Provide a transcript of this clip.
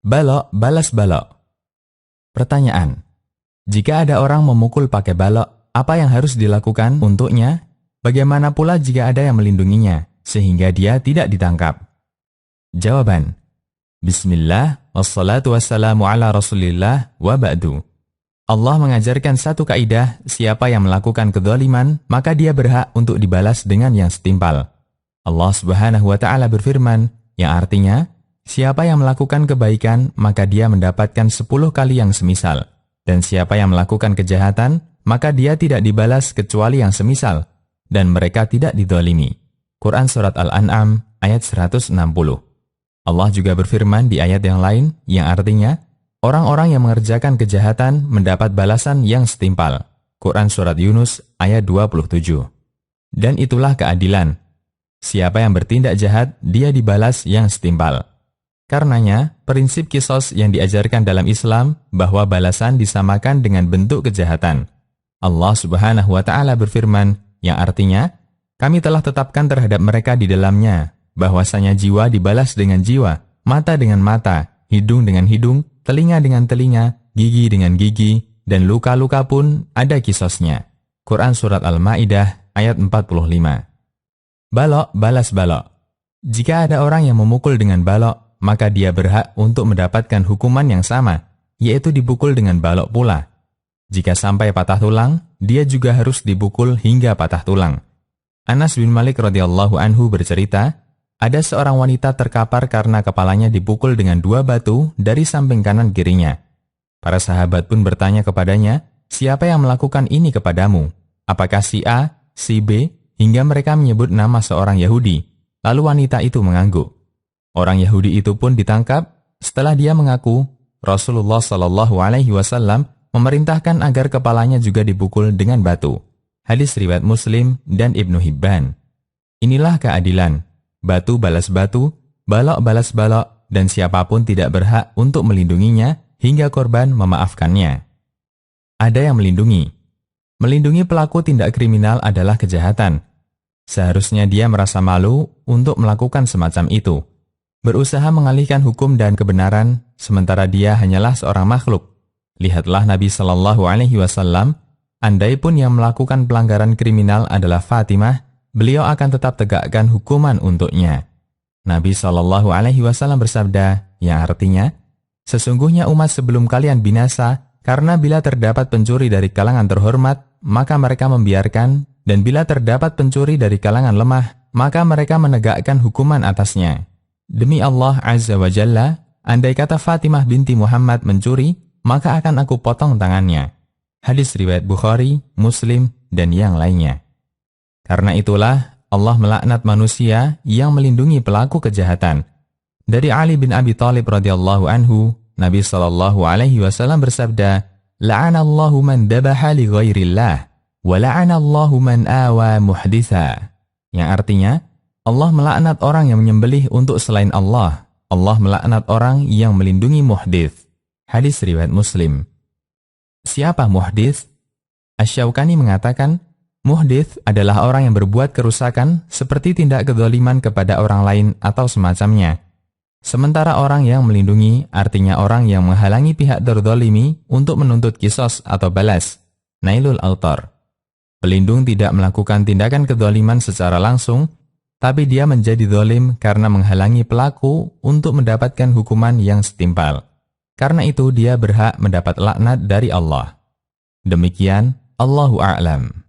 Balok balas balok. Pertanyaan: jika ada orang memukul pakai balok, apa yang harus dilakukan untuknya? Bagaimana pula jika ada yang melindunginya, sehingga dia tidak ditangkap? Jawaban: Bismillah, wassalatu wassalamu ala rasulillah, wa ba'du. Allah mengajarkan satu kaidah, siapa yang melakukan kezaliman, maka dia berhak untuk dibalas dengan yang setimpal. Allah Subhanahu wa Ta'ala berfirman, yang artinya, siapa yang melakukan kebaikan, maka dia mendapatkan 10 kali yang semisal. Dan siapa yang melakukan kejahatan, maka dia tidak dibalas kecuali yang semisal. Dan mereka tidak dizalimi. Quran Surat Al-An'am, ayat 160. Allah juga berfirman di ayat yang lain, yang artinya, orang-orang yang mengerjakan kejahatan mendapat balasan yang setimpal. Quran Surat Yunus, ayat 27. Dan itulah keadilan. Siapa yang bertindak jahat, dia dibalas yang setimpal. Karenanya, prinsip qisas yang diajarkan dalam Islam bahwa balasan disamakan dengan bentuk kejahatan. Allah Subhanahu wa Ta'ala berfirman, yang artinya, kami telah tetapkan terhadap mereka di dalamnya, bahwasanya jiwa dibalas dengan jiwa, mata dengan mata, hidung dengan hidung, telinga dengan telinga, gigi dengan gigi, dan luka-luka pun ada qisasnya. Quran Surat Al-Ma'idah, ayat 45. Balok balas balok. Jika ada orang yang memukul dengan balok, maka dia berhak untuk mendapatkan hukuman yang sama, yaitu dipukul dengan balok pula. Jika sampai patah tulang, dia juga harus dipukul hingga patah tulang. Anas bin Malik radhiyallahu anhu bercerita, ada seorang wanita terkapar karena kepalanya dipukul dengan 2 batu dari samping kanan kirinya. Para sahabat pun bertanya kepadanya, siapa yang melakukan ini kepadamu? Apakah si A, si B? Hingga mereka menyebut nama seorang Yahudi. Lalu wanita itu mengangguk. Orang Yahudi itu pun ditangkap. Setelah dia mengaku, Rasulullah SAW memerintahkan agar kepalanya juga dipukul dengan batu. Hadis riwayat Muslim dan Ibnu Hibban. Inilah keadilan. Batu balas batu, balok balas balok, dan siapapun tidak berhak untuk melindunginya hingga korban memaafkannya. Ada yang melindungi. Melindungi pelaku tindak kriminal adalah kejahatan. Seharusnya dia merasa malu untuk melakukan semacam itu. Berusaha mengalihkan hukum dan kebenaran, sementara dia hanyalah seorang makhluk. Lihatlah Nabi SAW, andaipun yang melakukan pelanggaran kriminal adalah Fatimah, beliau akan tetap tegakkan hukuman untuknya. Nabi SAW bersabda, yang artinya, sesungguhnya umat sebelum kalian binasa, karena bila terdapat pencuri dari kalangan terhormat, maka mereka membiarkan, dan bila terdapat pencuri dari kalangan lemah, maka mereka menegakkan hukuman atasnya. Demi Allah Azza wa Jalla, andai kata Fatimah binti Muhammad mencuri, maka akan aku potong tangannya. Hadis riwayat Bukhari, Muslim, dan yang lainnya. Karena itulah Allah melaknat manusia yang melindungi pelaku kejahatan. Dari Ali bin Abi Thalib radhiyallahu anhu, Nabi SAW bersabda, "La'anallahu man dabaha li ghairillah, wa la'anallahu man awa muhditha." Yang artinya, Allah melaknat orang yang menyembelih untuk selain Allah. Allah melaknat orang yang melindungi muhdits. Hadis riwayat Muslim. Siapa muhdits? Asy-Syaukani mengatakan, muhdits adalah orang yang berbuat kerusakan seperti tindak kezaliman kepada orang lain atau semacamnya. Sementara orang yang melindungi artinya orang yang menghalangi pihak terzalimi untuk menuntut qisas atau balas. Nailul Autar. Pelindung tidak melakukan tindakan kezaliman secara langsung, tapi dia menjadi zalim karena menghalangi pelaku untuk mendapatkan hukuman yang setimpal. Karena itu dia berhak mendapat laknat dari Allah. Demikian, Allahu a'lam.